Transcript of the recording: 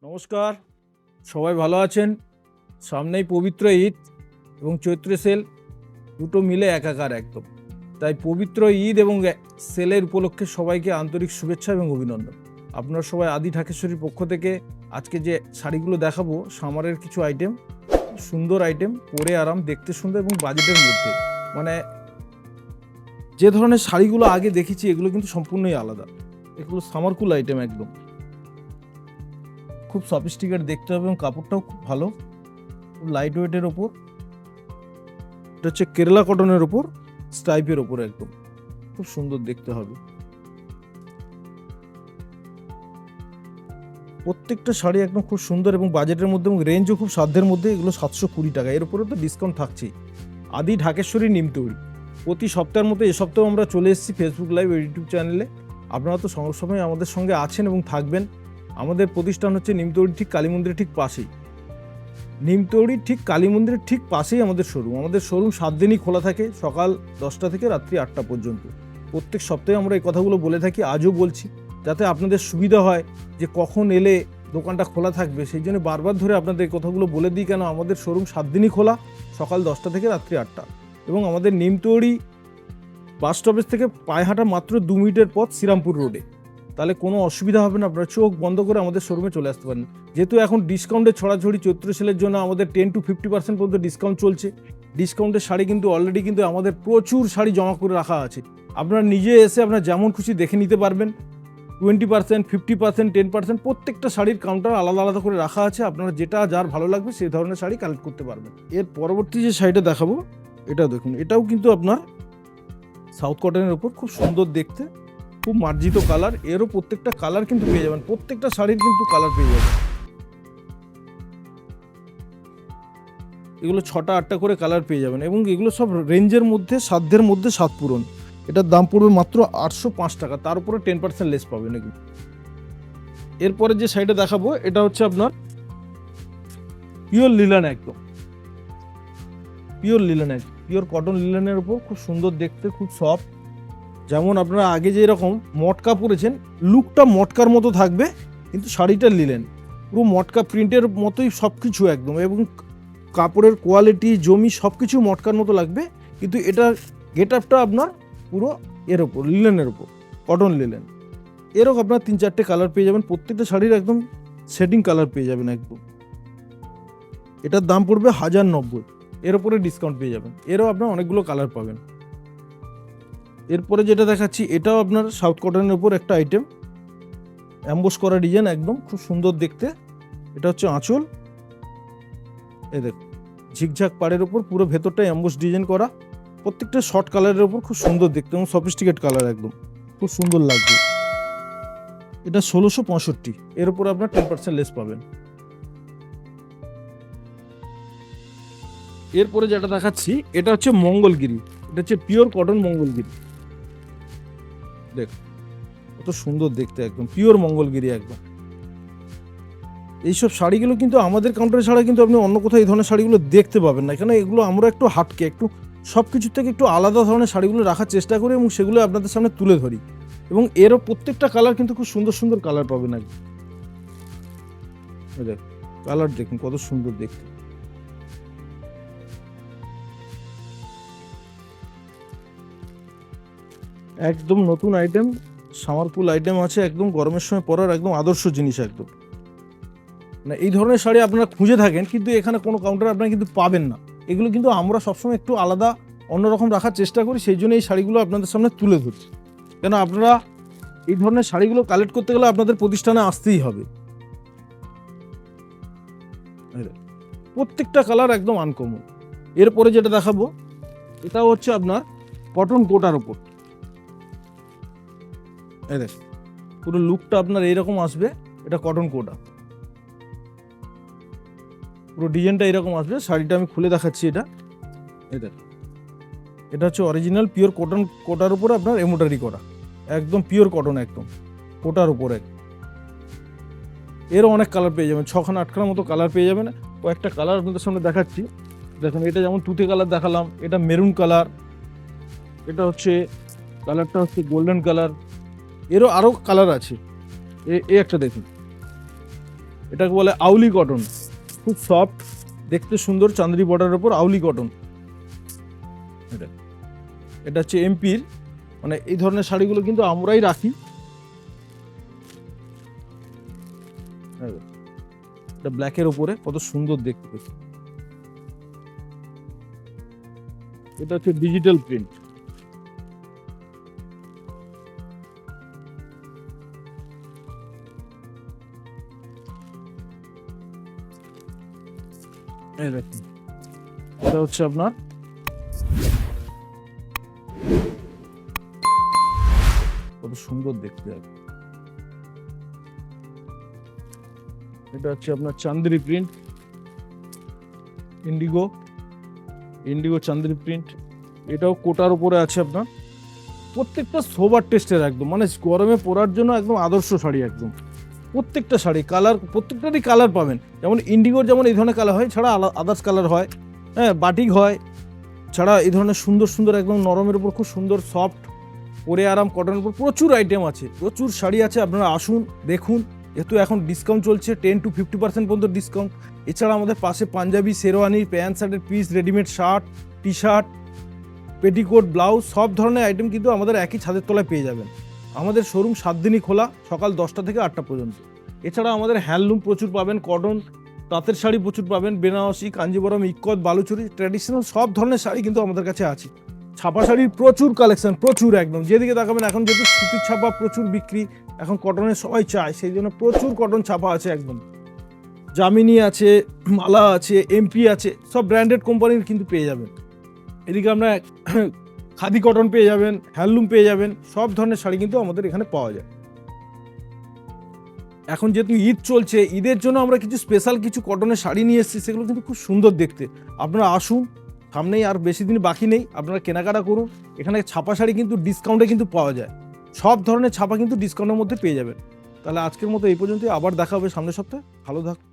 নমস্কার, সবাই ভালো আছেন? সামনেই পবিত্র ঈদ এবং চৈত্র সেল দুটো মিলে একাকার একদম। তাই পবিত্র ঈদ এবং সেলের উপলক্ষে সবাইকে আন্তরিক শুভেচ্ছা এবং অভিনন্দন। আপনারা সবাই আদি ঢাকেশ্বরীর পক্ষ থেকে আজকে যে শাড়িগুলো দেখাবো সামারের কিছু আইটেম, সুন্দর আইটেম, পরে আরাম, দেখতে সুন্দর এবং বাজেটের মধ্যে। মানে যে ধরনের শাড়িগুলো আগে দেখেছি এগুলো কিন্তু সম্পূর্ণই আলাদা। এগুলো সামারকুল আইটেম একদম, খুব সফিস্টিকেট দেখতে হবে এবং কাপড়টাও খুব ভালো, খুব লাইট ওয়েটের ওপর। এটা হচ্ছে কেরালা কটনের ওপর, স্টাইপের ওপর, একদম খুব সুন্দর দেখতে হবে। প্রত্যেকটা শাড়ি একদম খুব সুন্দর এবং বাজেটের মধ্যে এবং রেঞ্জও খুব সাধ্যের মধ্যে। এগুলো 720 টাকা, এর উপরে তো ডিসকাউন্ট থাকছেই। আদি ঢাকেশ্বরী নিমতৌড়ি প্রতি সপ্তাহের মতো এ সপ্তাহে আমরা চলে এসেছি ফেসবুক লাইভ ইউটিউব চ্যানেলে। আপনারা তো সবসময় আমাদের সঙ্গে আছেন এবং থাকবেন। আমাদের প্রতিষ্ঠান হচ্ছে নিমতৌড়ি ঠিক কালী মন্দিরের ঠিক পাশেই। নিমতৌড়ির ঠিক কালী মন্দিরের ঠিক পাশেই আমাদের শোরুম। আমাদের শোরুম 7 দিনই খোলা থাকে, সকাল 10টা থেকে রাত্রি 8টা পর্যন্ত। প্রত্যেক সপ্তাহে আমরা এই কথাগুলো বলে থাকি, আজও বলছি, যাতে আপনাদের সুবিধা হয় যে কখন এলে দোকানটা খোলা থাকবে। সেই জন্য বারবার ধরে আপনাদের এই কথাগুলো বলে দিই। কেন, আমাদের শোরুম 7 দিনই খোলা, সকাল 10টা থেকে রাত্রি 8টা। এবং আমাদের নিমতৌড়ি বাস স্টপেজ থেকে পায়ে হাঁটা মাত্র 2 মিনিটের পথ শ্রীরামপুর রোডে। তাহলে কোনো অসুবিধা হবে না, আপনারা চোখ বন্ধ করে আমাদের শোরুমে চলে আসতে পারেন। যেহেতু এখন ডিসকাউন্টের ছড়াছড়ি, চৈত্র সেলের জন্য আমাদের 10 to 50% পর্যন্ত ডিসকাউন্ট চলছে। ডিসকাউন্টের শাড়ি কিন্তু অলরেডি কিন্তু আমাদের প্রচুর শাড়ি জমা করে রাখা আছে। আপনারা নিজে এসে আপনারা যেমন খুশি দেখে নিতে পারবেন। 20%, 50%, 10% প্রত্যেকটা শাড়ির কাউন্টার আলাদা আলাদা করে রাখা আছে। আপনারা যেটা যার ভালো লাগবে সেই ধরনের শাড়ি কালেক্ট করতে পারবেন। এর পরবর্তী যে শাড়িটা দেখাবো, এটা দেখুন, এটাও কিন্তু আপনার সাউথ কটনের উপর, খুব সুন্দর দেখতে, খুব মার্জিত কালার। এরও প্রত্যেকটা কালার কিন্তু পেয়ে যাবেন, প্রত্যেকটা শাড়ির কিন্তু কালার পেয়ে যাবেন। এগুলো 6টা 8টা করে কালার পেয়ে যাবেন এবং এগুলো সব রেঞ্জের মধ্যে, সাধ্যের মধ্যে স্বাদ পূরণ। এটার দাম পড়বে মাত্র 805 টাকা, তার উপরে 10% লেস পাবেন এগুলো। এরপরে যে শাড়িটা দেখাবো এটা হচ্ছে আপনার পিওর লিলেন, একদম পিওর লিলেন, পিওর কটন লিলেনের উপর, খুব সুন্দর দেখতে, খুব সফট। যেমন আপনারা আগে যে এরকম মটকা পরেছেন, লুকটা মটকার মতো থাকবে, কিন্তু শাড়িটা লিলেন, পুরো মটকা প্রিন্টের মতোই সব কিছু একদম। এবং কাপড়ের কোয়ালিটি, জমি সব কিছু মটকার মতো লাগবে, কিন্তু এটার গেট আপটা আপনার পুরো এর ওপর, লিলেনের ওপর, কটন লিলেন। এরকম আপনার 3-4টে কালার পেয়ে যাবেন, প্রত্যেকটা শাড়ির একদম সেটিং কালার পেয়ে যাবেন একদম। এটার দাম পড়বে 1090, এর ওপরে ডিসকাউন্ট পেয়ে যাবেন। এরও আপনার অনেকগুলো কালার পাবেন। এরপরে যেটা দেখাচ্ছি এটাও আপনার সাউথ কটনের উপর একটা আইটেম, অ্যাম্বোস করা ডিজাইন, একদম খুব সুন্দর দেখতে। এটা হচ্ছে আঁচল, এই দেখুন ঝিকঝাক পাড়ের উপর পুরো ভেতরটা অ্যাম্বোস ডিজাইন করা। প্রত্যেকটা শর্ট কালারের উপর খুব সুন্দর দেখতে এবং সফিস্টিকেট কালার, একদম খুব সুন্দর লাগবে। এটা 1665, এর উপর আপনার 10% লেস পাবেন। এরপরে যেটা দেখাচ্ছি এটা হচ্ছে মঙ্গলগিরি, এটা হচ্ছে পিওর কটন মঙ্গলগিরি। দেখ কত সুন্দর দেখতে, একদম পিওর মঙ্গলগিরি একদম। এইসব শাড়িগুলো কিন্তু আমাদের কাউন্টারে ছাড়া কিন্তু আপনি অন্য কোথাও এই ধরনের শাড়িগুলো দেখতে পাবেন না। কেন, এগুলো আমরা একটু হাটকে, একটু সব কিছুর থেকে একটু আলাদা ধরনের শাড়িগুলো রাখার চেষ্টা করি এবং সেগুলো আপনাদের সামনে তুলে ধরি। এবং এরও প্রত্যেকটা কালার কিন্তু খুব সুন্দর সুন্দর কালার পাবেন একদম। দেখ কালার দেখুন কত সুন্দর দেখতে। একদম নতুন আইটেম, সামারপুল আইটেম আছে, একদম গরমের সময় পরার একদম আদর্শ জিনিস একদম। না, এই ধরনের শাড়ি আপনারা খুঁজে থাকেন কিন্তু এখানে কোনো কাউন্টারে আপনারা কিন্তু পাবেন না। এগুলো কিন্তু আমরা সবসময় একটু আলাদা অন্যরকম রাখার চেষ্টা করি, সেই জন্য এই শাড়িগুলো আপনাদের সামনে তুলে ধরছি। কেন, আপনারা এই ধরনের শাড়িগুলো কালেক্ট করতে গেলে আপনাদের প্রতিষ্ঠানে আসতেই হবে। প্রত্যেকটা কালার একদম আনকমন। এরপরে যেটা দেখাবো এটা হচ্ছে আপনার কটন কোটার উপর। এই দেখ পুরো লুকটা আপনার এইরকম আসবে, এটা কটন কোটা, পুরো ডিজাইনটা এরকম আসবে। শাড়িটা আমি খুলে দেখাচ্ছি, এটা এই দেখ, এটা হচ্ছে অরিজিনাল পিওর কটন কোটার উপরে আপনার এমব্রয়ডারি করা, একদম পিওর কটন, একদম কোটার উপরে। এরও অনেক কালার পেয়ে যাবেন, 6খানা 8খানার মতো কালার পেয়ে যাবেন। কয়েকটা কালার আপনাদের সামনে দেখাচ্ছি। দেখুন এটা যেমন তুতে কালার দেখালাম, এটা মেরুন কালার, এটা হচ্ছে কালারটা হচ্ছে গোল্ডেন কালার। এরও আরও কালার আছে, এই একটা দেখুন, এটাকে বলে আউলি কটন, খুব সফট, দেখতে সুন্দর, চান্দেরি বর্ডারের উপর আউলি কটন। এটা হচ্ছে এমপির, মানে এই ধরনের শাড়িগুলো কিন্তু আমরাই রাখি। এটা ব্ল্যাকের উপরে কত সুন্দর দেখতে। এটা হচ্ছে ডিজিটাল প্রিন্ট। এই দেখুন, এটা হচ্ছে আপনার কত সুন্দর দেখতে। এটা হচ্ছে আপনার Chanderi print, Indigo Chanderi print. এটাও কোটার উপরে আছে আপনার। প্রত্যেকটা সোবার টেস্টের একদম, মানে গরমে পরার জন্য একদম আদর্শ শাড়ি একদম। প্রত্যেকটা শাড়ি কালার, প্রত্যেকটারই কালার পাবেন। যেমন ইন্ডিগোর যেমন এই ধরনের কালার হয়, ছাড়া আদার্স কালার হয়, হ্যাঁ বাটিক হয়, ছাড়া এই ধরনের সুন্দর সুন্দর একদম নরমের উপর খুব সুন্দর সফট, পরে আরাম কটনের উপর প্রচুর আইটেম আছে, প্রচুর শাড়ি আছে। আপনারা আসুন দেখুন, যেহেতু এখন ডিসকাউন্ট চলছে 10 to 50% পর্যন্ত ডিসকাউন্ট। এছাড়া আমাদের পাশে পাঞ্জাবি, শেরওয়ানি, প্যান্ট শার্টের piece, readymade shirt, T shirt, petticoat, blouse, সব ধরনের আইটেম কিন্তু আমাদের একই ছাদের তলায় পেয়ে যাবেন। আমাদের শোরুম 7 দিনই খোলা, সকাল 10টা থেকে 8টা পর্যন্ত। এছাড়া আমাদের হ্যান্ডলুম প্রচুর পাবেন, কটন, তাঁতের শাড়ি প্রচুর পাবেন, বেনারসি, কাঞ্জিবরম, ইক্কত, বালুচুরি, ট্র্যাডিশনাল সব ধরনের শাড়ি কিন্তু আমাদের কাছে আছে। ছাপা শাড়ির প্রচুর কালেকশন, প্রচুর একদম, যেদিকে তাকাবেন। এখন যেহেতু সুতির ছাপা প্রচুর বিক্রি, এখন কটনের সবাই চায়, সেই জন্য প্রচুর কটন ছাপা আছে একদম। জামিনী আছে, মালা আছে, এমপি আছে, সব ব্র্যান্ডেড কোম্পানির কিন্তু পেয়ে যাবেন। এদিকে আপনার খাদি কটন পেয়ে যাবেন, হ্যান্ডলুম পেয়ে যাবেন, সব ধরনের শাড়ি কিন্তু আমাদের এখানে পাওয়া যায়। এখন যেহেতু ঈদ চলছে, ঈদের জন্য আমরা কিছু স্পেশাল কিছু কটনের শাড়ি নিয়ে এসেছি, সেগুলো কিন্তু খুব সুন্দর দেখতে। আপনারা আসুন, সামনেই আর বেশি দিন বাকি নেই, আপনারা কেনাকাটা করুন। এখানে ছাপা শাড়ি কিন্তু ডিসকাউন্টে কিন্তু পাওয়া যায়, সব ধরনের ছাপা কিন্তু ডিসকাউন্টের মধ্যে পেয়ে যাবেন। তাহলে আজকের মতো এই পর্যন্তই, আবার দেখা হবে সামনের সপ্তাহে। ভালো থাকুন।